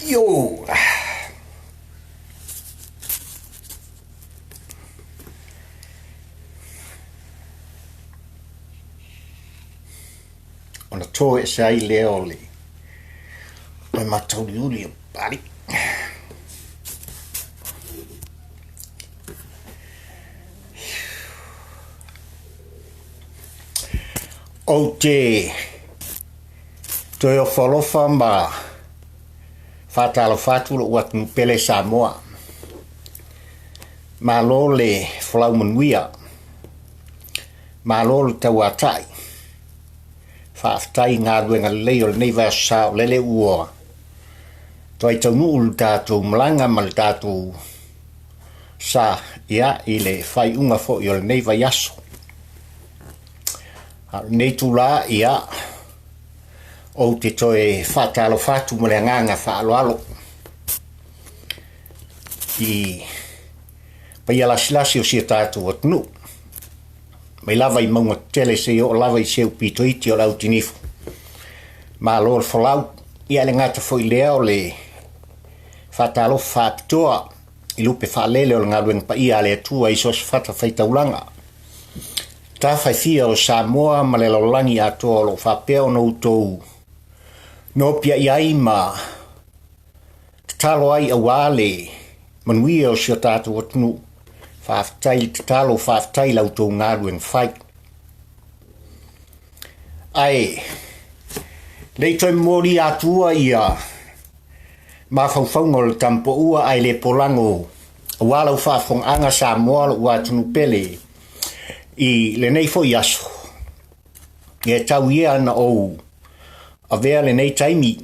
Yo. Ona toe sai leo le. Oi matau uli pari. O te toi o falofa ma fatalo fatu wat pele Samoa. Ma lo le flau manuia. Ma lo le tawatai. Whaaftai ngā ruenga leo le nei vasa lele ua. Toi tau nuu tātou malanga ma le tātou sa ia i le whai unga fo i o le nei vai aso. Nei tu la ia o te toi whatalo whatu mo le nganga whaalo alo. I pai ala silasi o sia tātou at nu. Mai lava i maunga tele se o lava i seu pito iti o lau tinifu. Ma lor folau ia le ngata fo i lea o le whatalo whapitoa i lupe whalele o le ngarueng pa ia le atua i sos whata whaitaulanga. Ta whai fia o Samoa ma le laulangi atoa o lo whapea o no utou. No pia i ai ma talo ai awale manuia o sio tātou atunu. Whaftai talo whaftai lau tō ngārueng whai. Ai, lei toi mori atua ia ma whauwhaunga le tampo ua ai le polango walau whafong anga Samoa lo ua tunu pele i le nei fo i aso. E tau ia ana o a vea le nei taimi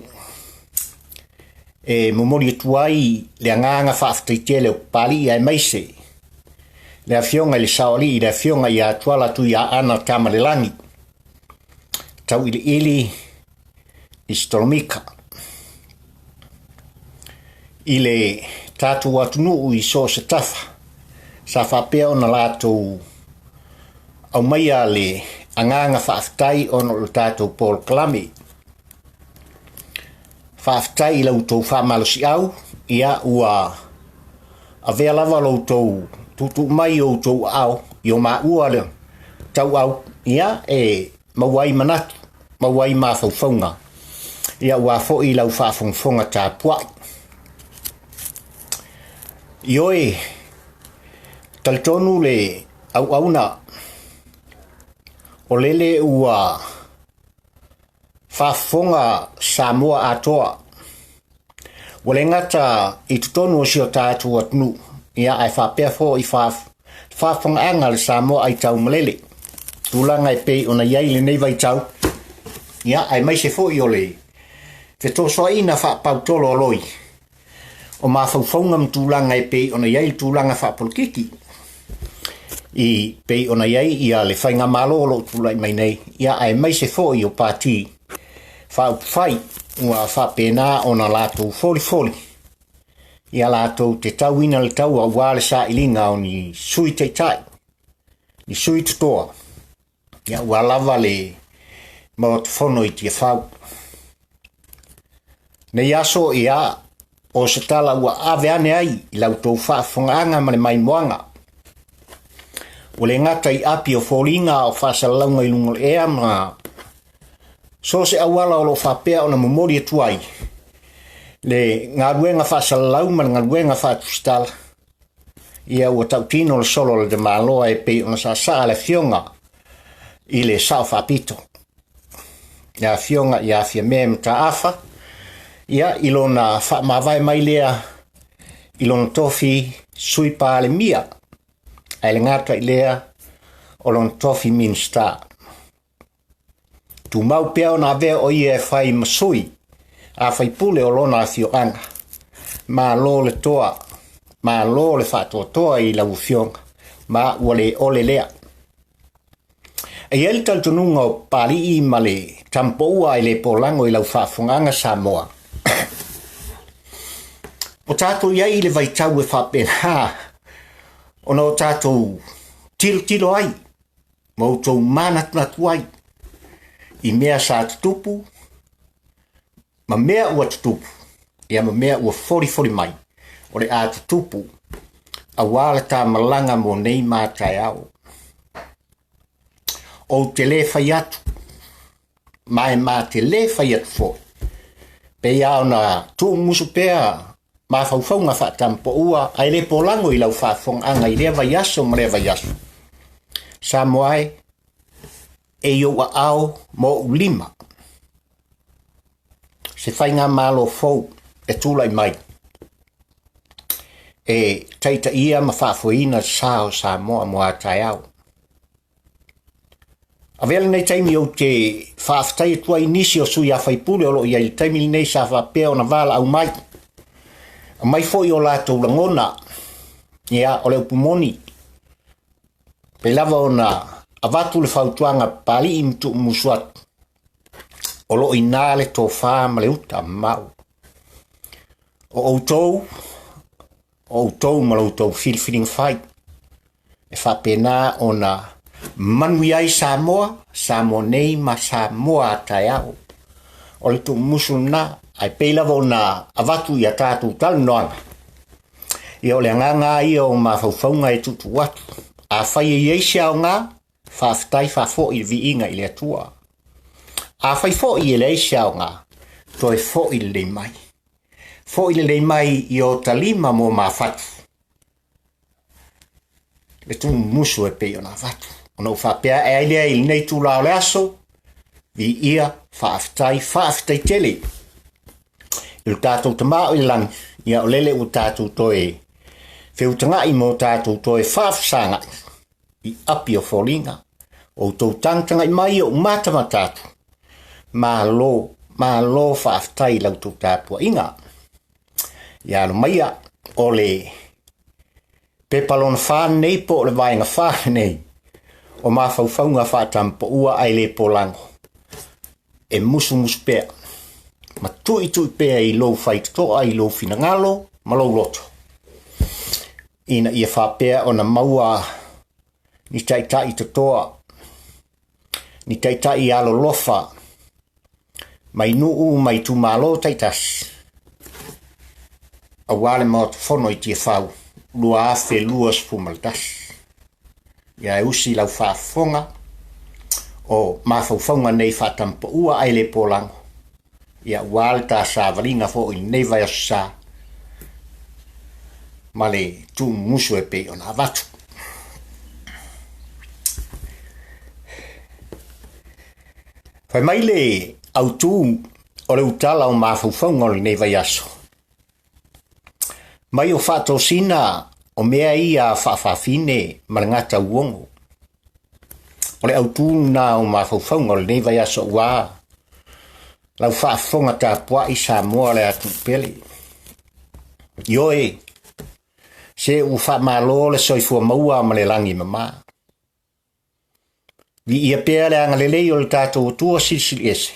e momori atuai le anganga whaftai tele o pali ai maise. Le afionga le saoli le afionga ia tuala tu ia ana tama le langi. Tau ili i Stormika. Ile tatu watunu i so se tafa. Sa whapea ona lātou au maia le anganga whaaftai ono le tātou Paul Klami. Whaaftai lau tau whamalosi au ia ua a vea lava lau tau tutu mai o tau au i o maa ua le tau au ia e mawai manatu mawai maa whauwhaunga ia ua fo i lau whaafongfonga tā puai i oe talitonu le au auna o lele ua whaafonga Samoa atoa wale ngata i tutonu o sio tātu atnu ia ai whapea fo i whaafonga anga le Samoa ai tau malele. Tūlanga e pei ona iai le nei vai tau. Ia ai mai se fo i ole. Te tosoa ina whaapautolo loi. O maa whauwhaunga tūlanga e pei ona iai tūlanga whaapolkiki. I pei ona iai ia le whainga malolo tūlai mai nei. Ia ai mai se fo i o pāti. Whaaupwhai ua whapena ona lātou foli. Ia lātou te tauina le tau a wāle sa ilinga o ni sui teitai, ni sui tutoa. Ia ua lava le maot whono i tia whau. Nei aso ia o se tala ua ave ane ai i lau tau whaafongaanga mane mai moanga. O le ngata i api o wholinga o whaasalaunga i lungo ea ma so se awala o lo whapea o na memori atuai. Le ngā ruenga whaasalau man ngā ruenga whaatustala. Ia ua tautino le solo le de maloa e pei ona sa saa le fionga i le sao whapito. Ia fionga ia fia mea mta afa. Ia ilona whaamawai mai lea ilona tofi sui pā le mia. Ai le ngata i lea o lona tofi minsta. Tu mau pea ona vea o ie whai masui. A whai pule o lona fio anga. Ma lo le toa. Ma lo le whatoa toa i lau fionga. Ma wale ole lea. E el taltununga o pari i male tampoua i le polango i lau whafunganga Samoa. O tātou iai le vai tau e whapena. Ona o tātou tilo ai. Mautou manatu ai. I mea sa tutupu. Ma mea ua tutupu. ia mea ua fori mai o le atu tupu a wala ta malanga mo nei mātai au. O te le fai atu, mai mā te le fai atu fo. Pe iau na tu musu pea ma faufaunga whaatampo ua ai le polango I lau whaafong anga I lea vai aso ma lea vai aso. Sa moai e yo a au mo ulima. Se fai ngā malo fau e tūlai mai. E taita ia ma whaafuina sao sa moa moa tai au. A vele nei taimi o te whaaftai e tua inisi o sui a whaipule o lo ia I taimi nei sa whapea o na wala au mai. A mai foi o lātou langona. Ia o leo pumoni. Pe lava o na a watu le whautuanga pali imtu musuat. O lo ina le tō wha ma le uta mau. O outou ma le outou whiriwhiring whai. E whapena o na manui ai Samoa nei ma Samoa tai au. O le tu musu na ai peilava o na avatu I a tātou talu noanga. I o le nganga I o ma faufaunga e tutu watu. A whai e eisia o ngā, whaafitai whaafo I vi inga I le atua. A whai fo I le eisia o ngā, to e fo I le mai. Fo I le mai I o talima mo ma fatu. Le tu musu e pei o na fatu. O na whapea e ailea I nei tu lao le aso, vi ia whaafitai tele. I lo tātou tamao I lang, ia o lele o tātou toe. Whiutanga I mo tātou toe whaafsanga I api o wholinga. O tau tangtanga I mai o matama tātou. Mā lo whaafitai lau tau tātua inga. Ia no maia o le pepalona whānei po le vaenga whānei. O mā whauwhaunga whātampo ua ai le polango. E musu pea. Ma tui pea I lo whait toa I lo fina ngalo, ma lo loto. Ina ia whapea o na maua ni taitai totoa. Ni taitai alo lofa. Mai nuu mai tu malo taitas. A wale maot fono I tia whau. Lua afe luas pumaltas. Ia e usi lau whaafonga. O mawhauwhaunga nei whatampo ua ai le polango. Ia wale ta sa valinga fo I nei vai sa. Ma le tu musu e pe o na watu. Whai mai le au tu o le utala o mawhauwhaunga o nei vai aso. Mai o whato sina o mea I a whaafine ma le ngata uongo. O le au tu na o mawhauwhaunga o nei vai aso ua. Lau whaafonga tā pua I Samoa le atu pele. Ioe, se u whaamalo le soifua maua ma le langi mama. Vi ia pea le anga lelei o le tātou tua silsili ese.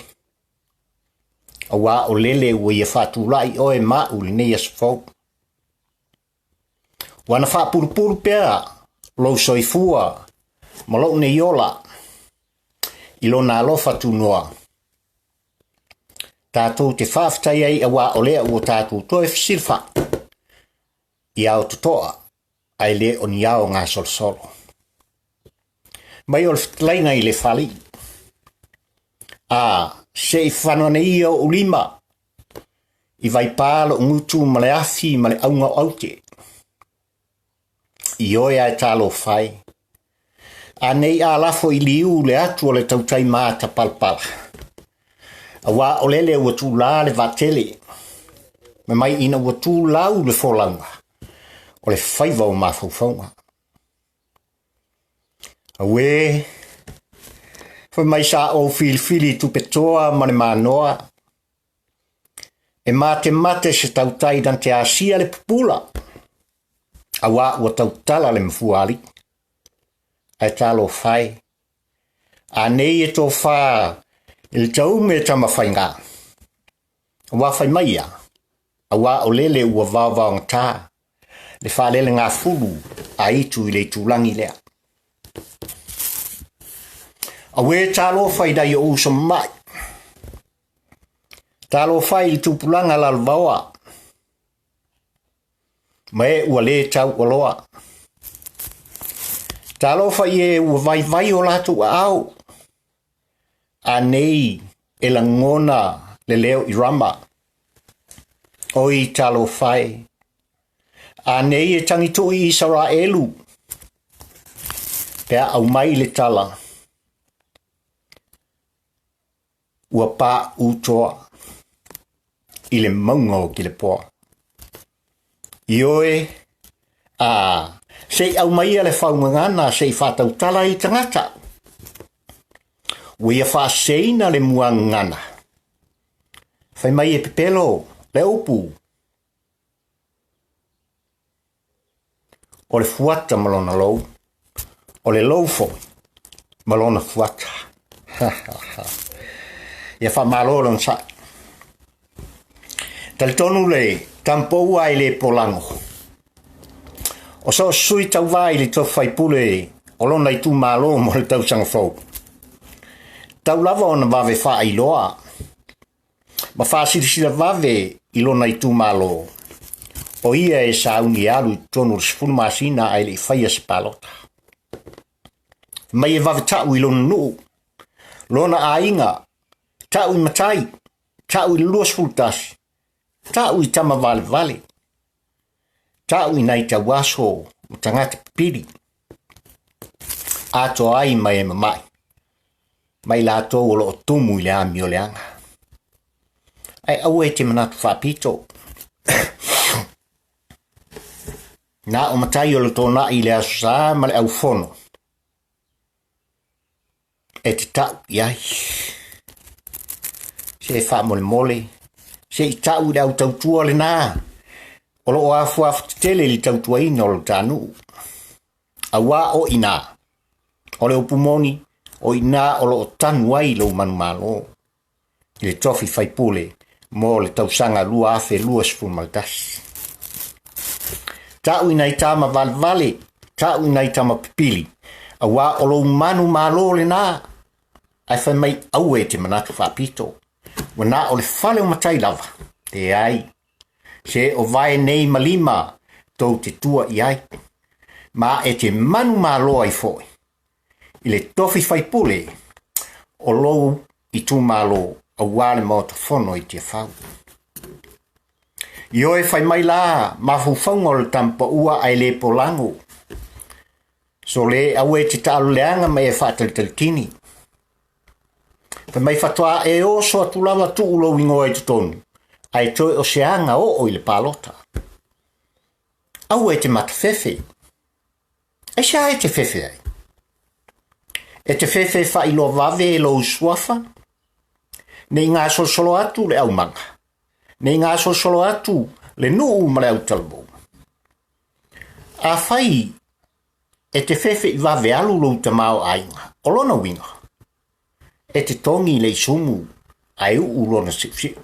Awa o lele ua ia whaatulai oe mau le nei asfau. Wana whaapurupuru pea, lo soifua, ma lo ne yola. Ilo na alofa tunua. Tātou te whaaftai ai awa o lea ua tātou toe fisilfa. Iao tutoa, ai le o niao ngā solsolo. Mai o le fitlainga I le whali. Se I whanua nei o ulima. I vai pālo ngutu ma le afi ma le aunga aute. I oe ai tālo whai. A nei a lafo I liu le atu o le tautai māta palpala. Awa o lele ua tū la le vatele. Me mai ina ua tū lau le wholanga. O le whaiva o mawhauwhaunga. Awe, wha mai sa o fili tu petoa mane manoa. E mate se tautai dan te asia le pupula. Awa ua tautala le mfuali. Ai talo whai. A nei e tō wha il tau me tama whainga. Awa whai maia. Awa o lele ua vāvāng tā. Le whalele ngā fulu a itu I le tūlangi lea. Awe talo whai dai o usa mai. Talo whai I tūpulanga lalvaoa. Mai ua le tau o loa. Talo fa ie ua vai o latu au. A nei e la ngona le leo I rama. Oi talo fai. A nei e tangitu I Israelu. Pea au mai le tala. Ua pa utoa. I le maunga o ki le poa. Ioe, sei au mai le whaumangana, sei whatau tala I tangata. Ua ia whaaseina le muangana. Whai mai e pepelo, le upu. O le fuata malona lou. O le loufo, malona fuata. Ia whamalolo nsa. Tali tonu le tampo ai le polango. O so sui tau vai le to fai pule o lona I tu malo mo le tau sanga fau. Tau lava ona vave wha I loa. Ma wha sirisira vave I lona I tu malo. O ia e sauni alu tonu sifunu masina ai le whaia se palota. Mai e vave tau I lona nuu. Lona a inga. Tau I matai. Tau I luas fultasi. Tau I tama vale. Tau I nai ta waso o tangata piri. Ato ai mai e mamai. Mai la to o lo tumu I le ami o le anga. Ai au e te manatu whapito. Na o matai o lo tona I le aso sa ma le au fono. E te tau iai. Se wha mole. Se I tau I au tautua le nā. O lo o afu te tele li tautua ina o lo tānu. A wā o ina. O le upumoni. O ina o lo o tanu ai lo manu malo. I le tofi whaipule. Mo le tausanga lua afe lua sifun maltasi. Tau ina I tama vale. Tau ina I tama pipili. A wā o lo manu malo le nā. Ai whai mai au e te manatu whapito. Wana o le whale o matai lava. Te ai. Se o vai nei malima. Tau te tua I ai. Ma e te manu malo ai foi. I le tofi whaipule. O lou I tu malo. A wale mo te whono I te whau. Io e whai mai la. Mafu whaunga le tampa ua ai le polango. So le au e te talo leanga mai e whaatalitalitini. Mai whatoa e o so atulawa tu ulo wingo e tutonu. Ai toi o seanga o I le palota. Au e te matawhewhe. Ai sea e te whewhe ai. E te whewhe wha I lo vave e lo uswafa. Nei ngā solo atu le au manga. Nei ngā solo atu le nuu ma le au talabo. A whai e te whewhe I vave alu lo utamao ainga. O lona winga. E te tongi le sumu ai ulona sipsi.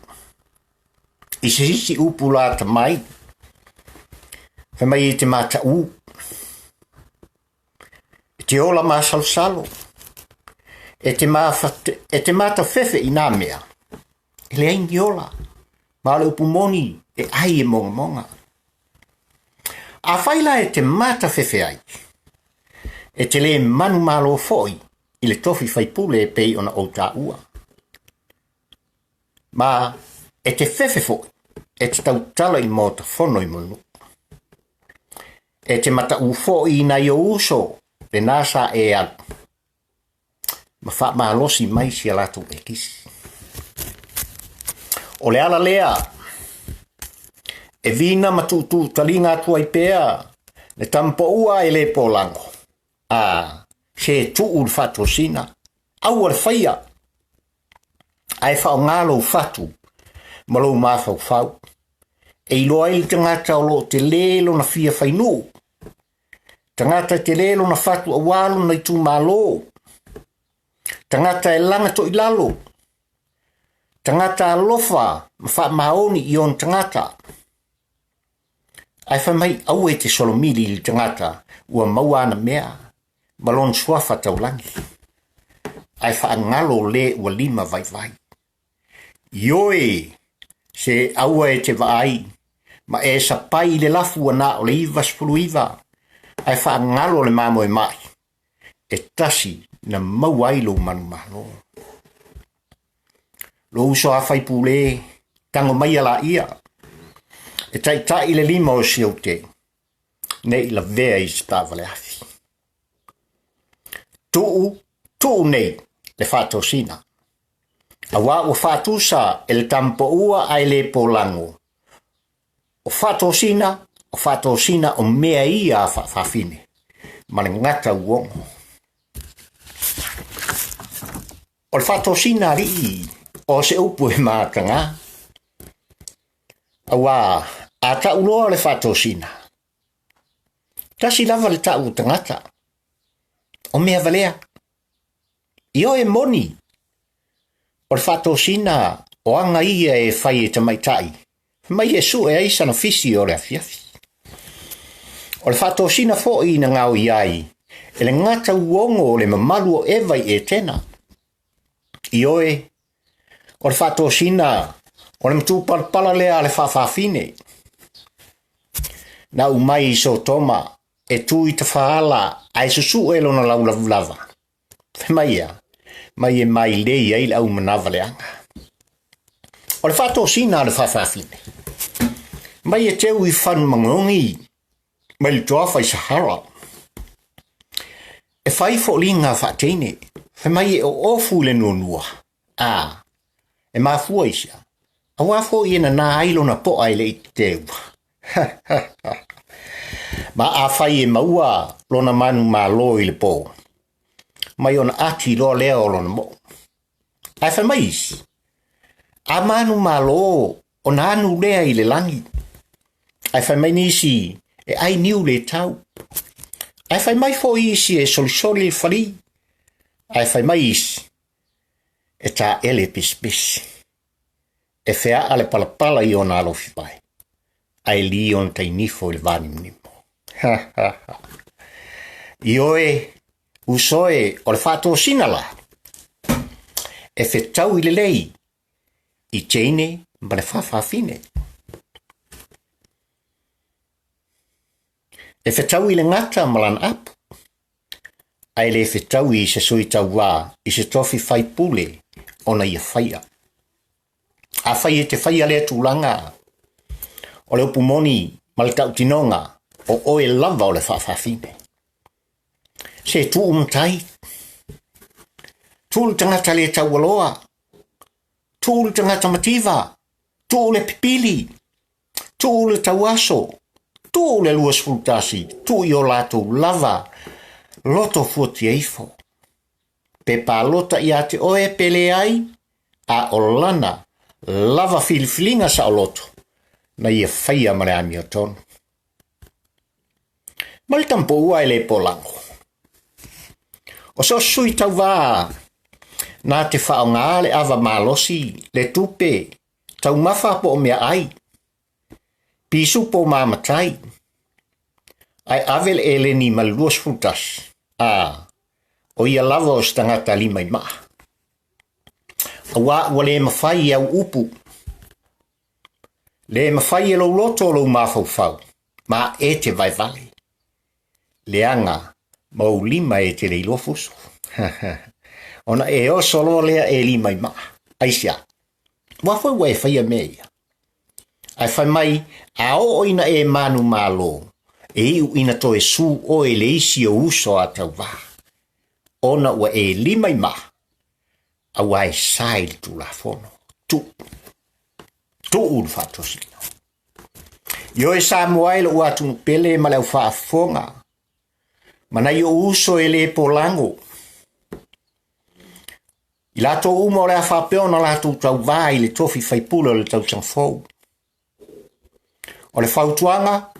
I se hisi upu la ta mai. He mai te mata u. E te ola ma salo. E te mata fefe I nā mea. E le aingi ola. Ma le upu moni e ai e monga. A whaila e te mata fefe ai. E te le manu malo foi. I le tofi whaipule e pei ona o tā ua. Ma e te whewhe fo, e te tau tala I mō ta whono I munu. E te mata u fo I na I o uso, le nāsa e alu. Ma wha maa losi mai si alatu e kisi. O le ala lea, e vina matutu talinga atua I pea, le tampo ua e le polango. Se tu ul fatu sina. Au al whaia. Ai whao ngalo fatu. Malo mawhau whau. E iloa I tangata o lo te lelo na fia whainu. Tangata te lelo na fatu a walo na I tu malo. Tangata e langa to I lalo. Tangata alofa. Ma wha maoni I on tangata. Ai wha mai au e te solomili I tangata. Ua mauana mea. Balon swafa taulangi. Ai wha ngalo le ua lima vai. Ioe, se aua e te vaai. ma e sa pai le lafu ana o le iwa spuluiva, ai wha ngalo le mamo e mai, e tasi na mauai lo manu malo. Lo uso a whai pule, tango mai ala ia, e tai le lima o siau te, nei la vea i stavale afi. Tuu nei le whato sina. A wā o whatusa e le tampo ua ai le polango. O whato sina o mea ia a whawhine. Ma le ngata uongo. O le whato sina rii o se upu e mātanga. A wā a ta uloa le whato sina. Tasi lava le tau tangata. O mea valea. Io e moni. O le whato sina o anga ia e whai e tamaitai. Mai e su e aisa na fisi o le afiafi. O le whato sina fo i na ngau iai. E le ngata uongo o le mamalu o ewai e tena. Io e. O le whato sina o le mtu palpala lea le whawhawhine. Na umai so toma e tui ta whaala ai susu e lona laulavulava. Mai e mai lei ai au manawa le anga. O le whato sina le whawhawhine. Mai e teu i whan mangongi. Mai le toafa i Sahara. E whai fo linga whateine. Mai e o ofu le nonua. E mafua isa. A wafo i ena nā ailo na po ai le i teu. Ma a whai e maua lona manu ma lo i le po. Mai ona ati lo lea o lona mo. Ai whai mai isi. A manu ma lo o na anu lea i le langi. Ai whai mai nisi e ai niu le tau. Ai whai mai fo isi e solisoli le whari. Ai whai mai isi e tā ele pispisi. E whea ale palapala i ona alofi pai. Ai li on tai nifo le vani mnimo. Ioe usoe o le whato sinala. E whetau i le lei. I teine ma le whawhawhine. E whetau i le ngata malan apu. Ai le whetau i se sui tau wā i se tofi whai pule ona ia whaia. A whai e te whaia lea tūlanga. O le upumoni ma le tau tinonga o oe lava o le whawhawhine. Se tu umtai. Tu le tangata le tau aloa. Tu le tangata mativa. Tu le pipili. Tu le tau aso. Tu le luas fultasi. Tu i o lato lava. Loto fuoti eifo. Pe palota i ate oe pele ai. A olana. Lava filfilinga sa o loto. Na ia whaia mare ami o tonu. Mali tampo ua e le polango. O so sui tau wā. Nā te whao ngā le awa malosi, le tupe, tau mawha po o mea ai. Pisu po māmatai. Ai avel e le ni maluos frutas. O ia lava o stangata lima i maa. Awa wale mawhai au upu. Le mawhai e lo loto lo mawhau. Ma e te vai vale. Le anga mau lima e te leilo fuso. Ona e o solo lea e lima i maa. Aisia. Wafai wa e whaia mea. Ai whai mai a o ina e manu malo. E iu ina to e su o e le isi o uso a tau wā. Ona wa e lima i maa. A wa e sail tu la fono. Tu ul fatosina. Yo e Samuel o atu pele ma leu whaafonga. Mana i o uso e le polango. I lato umo le a whapeona lato tau wā i le tofi whaipula le tau sanfou. O le whautuanga,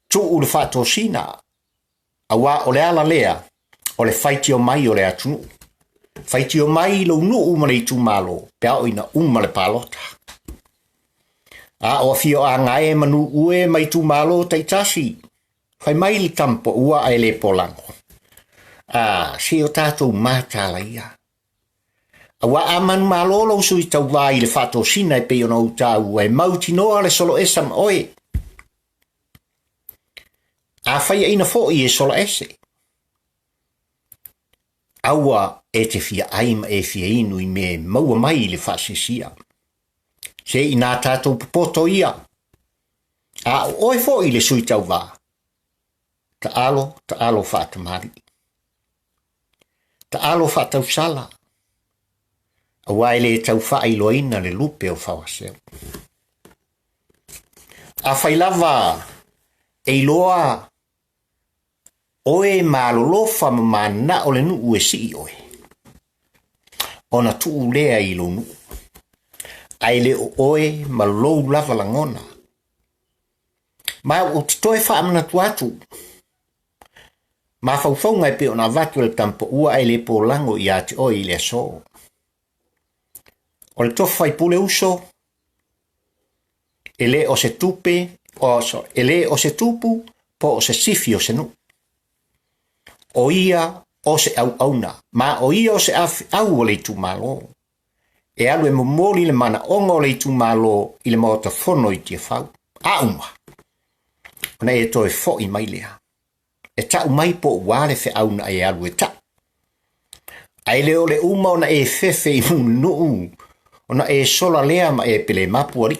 tu u le whatosina. A wā o le ala lea, o le whaiti o mai o le atunu. Whaiti o mai lo nu umane i tu malo, pea o ina umale palota. A o fio a ngae manu ue mai tu malo taitasi. Whai mai li tampo ua ai le polango. Si o tātou mātala ia. A wa aman malolo sui tau wā i le whatosina e peo nau tau e mauti noa le solo esam oe. A whaia ina fo i e sola ese. Aua e te fia aima e fia inu i me maua mai le whaasisia. Se i nā tātou popoto ia. A oe fo i le sui tau wā. Ta alo whaatamari. Ta alo whaatau sala. A waile tau whaailoina le lupe o whawaseo. A whailava e loa oe malolofa mamana o le nuu e si oe. Ona tuu lea i lo nuu. Ai le oe malolou lava langona. Ma o titoe whaamana tuatu. Ma whauwhaunga e pe ona vatu le tampo ua ai le po lango i ati oe i le so. O le tofa i pule uso. Ele o se tupe. Ele o se tupu po o se sifi o se nu. O ia o se au auna. Ma o ia o se au o le tu malo. E alu e momoli le mana ongo le tu malo i le maota fono i tia fau. Auma. Ona e toi fo i mai lea. E tau mai po wale fe auna e alu e ta. Ai leo le uma ona e fefe i munu. Ona e sola lea ma e pele mapuari.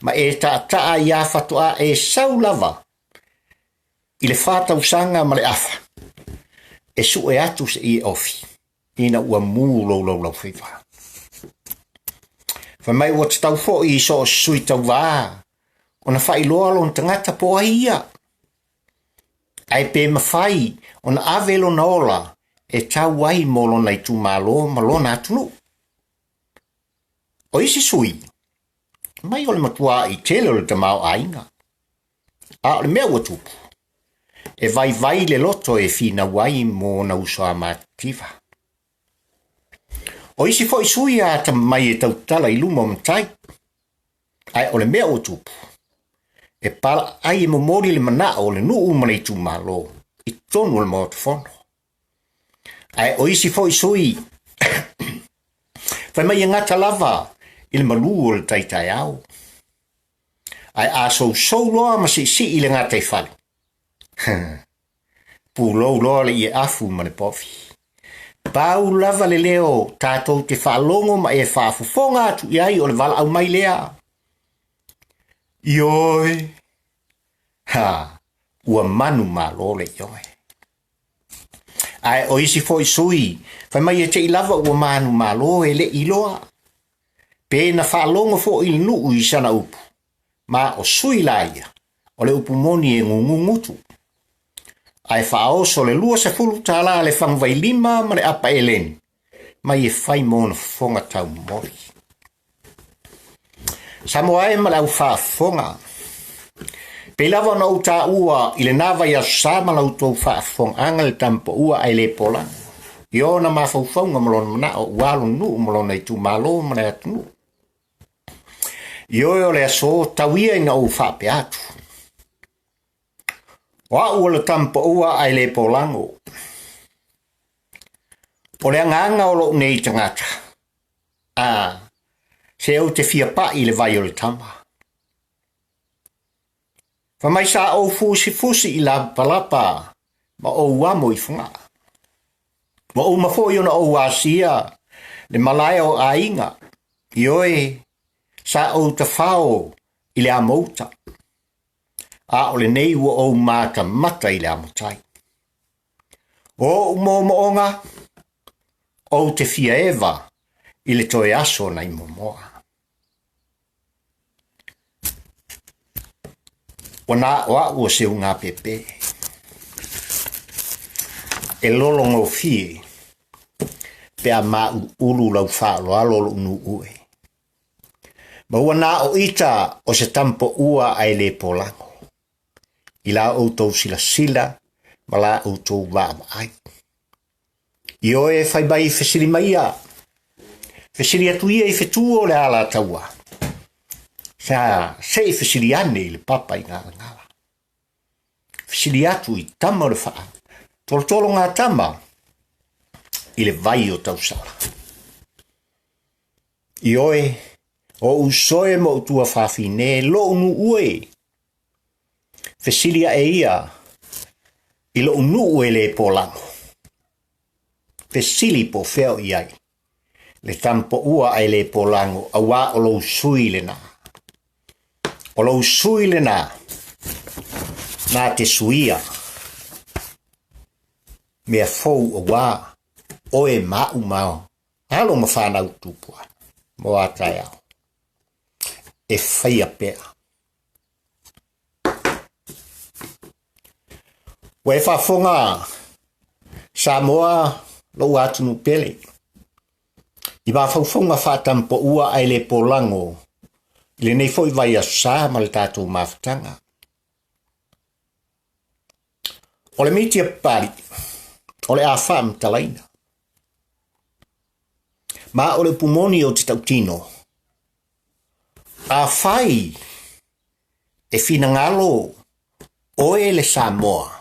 Ma e ta ia fatua e sau lava. I le fata usanga ma le afa. E su e atu se i ofi. Ina ua mū lau whiwha. Whamai ua te tau fo i so sui tau wā. Ona whai loa lon tangata po ia. Ai pe mawhai, ona avelo na ola, e tau wai molo nei tu malo malona atunu. O isi sui. Mai ole matua i tele ole te mau ainga. A ole mea ua tupu. E vai le loto e fina wai mo na usoa mativa. O isi fo i sui a ta mai e tau tala i luma mtai. Ai ole mea ua tupu. E pala ai e momori le mana o le nuu manei tu malo. I tonu le mo te fono. Ai o isi fo i sui. Fai mai e ngata lava. I le malu o le taitai au. Ai a sou loa ma si i le ngata i fali. Pulou loa le i e afu ma le pofi. Pau lava le leo tātou te whaalongo ma e whaafufonga atu i ai o le wala au mai lea. Ioi. Ha, ua manu ma lole ioi. Ai o isi fo i sui, fai mai e te i lava ua manu ma lo e le iloa. Pe na whaalongo fo i nuu i sana upu. Ma o sui laia, o le upu moni e ngungungutu. Ai whaoso le lua se fulu tala le whangvai lima ma le apa e len. Mai e whai mona fonga tau mori. Samoa e ma le au whaafonga. Pe lava na uta ua i le nawa ia sama la utou whaafonga anga le tampo ua ai le pola. Io na mawhauwhaunga malona mana o ualo nu malona i tu malo ma le atunu. Io le aso tawia ina u whape atu. Wa ua le tampo ua ai le polango. O le anganga o lo nei tangata. Se au te fia pa i le vai o le tama. Whamai sa au fusi i la palapa ma o uamo i funga. Ma o mafo i ona o wasia le malaya o ainga. Ioe sa au te whao i le amouta. A o le nei ua o mata mata i le amotai. O umo moonga o te fia eva i le toe aso na i momoa. Wana wa ua se unga pepe. E lolongo fie pe a ma ulu lau whaalo alolo unu ue. Ma wana o ita o se tampo ua ai le polango. I la outou sila, ma la outou wama ai. I oe fai bai fesiri maia. Fesiri atuia i fetuo le ala taua. Sa se fesiri ane i le papa i ngala ngala. Fesiri atu i tama le faa. Tolo ngā tama i le vai o tausala. I oe o usoe mo utua whawhine lo unu ue. Fesilia e ia ilo unu e le polango. Fesili po feo iai. Le tampo ua ai le polango awa o lo sui le na. O lo sui le na. Na te suia. Mea fou awa o e mau mao. Halo ma whanau tupua. Mo atai au. E whaia pea. Wai whafonga Samoa lo atunu pele. I ba whaufonga whatampo ua ai le polango. Le nei foi vai a sa ma le tātou mawhtanga. O le mitia pari. O le a wham talaina. Ma o le pumoni o te tautino. A whai e whina ngalo o e le Samoa.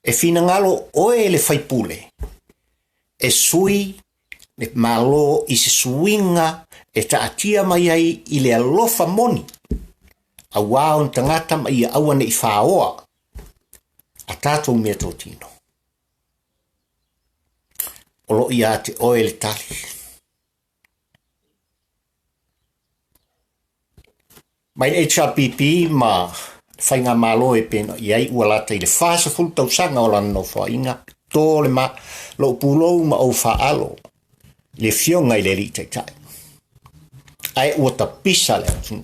E whina ngalo o e le whaipule. E sui le malo i se suinga e taatia mai ai i le alofa moni. A waon tangata mai i awane i whaoa. A tātou mea tōtino. Olo i a te oe le tali. Mai HRPP ma whainga malo e pena i ai ua lata i le whasa fultau sanga o lana no whainga. Tō le ma lo pulou ma o whaalo. Le fionga i le li teitai. Ai ua ta pisa le atu.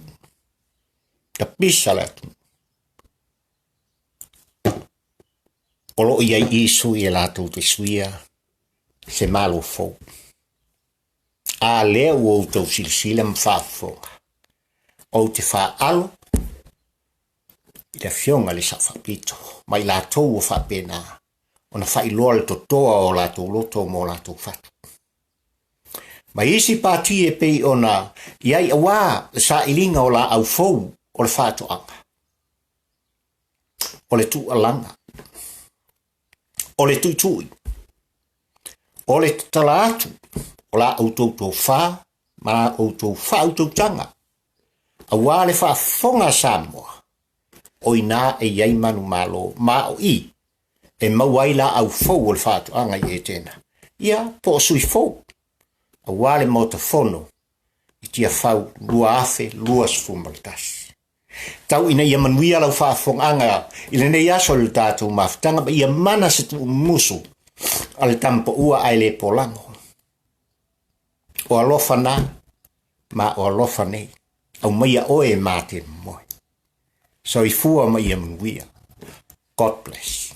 Ta pisa le atu. Olo i ai isu i e lato te suia. Se malo fou. A lea ua o tau silisila ma whaafonga. O te whaalo. I le fionga le sa whapito. Mai lato ua whapena. Ona whailoa le totoa o lato loto mo lato whatu. Ma isi pāti e pei ona iai awa sa ilinga o la au fou o le whātu anga. O le tu alanga. O le tuitui. O le tala atu. O la autoutou whā. Ma la autoutou whā autoutanga. Awa le whā fonga Samoa. O ina e iai manu malo ma o i. E mauai la au fou o le whātu anga i e tēna. Ia po sui fou. A wale mota fono i tia fau lua afe lua sfumaltas. Tau ina ia manuia lau whaafonganga i le nei aso le tātou mawhtanga ba ia mana se tu musu ale tampo ua ai le polango. O alofa na ma o alofa nei au maia oe mate moe. So i fua maia manuia. God bless.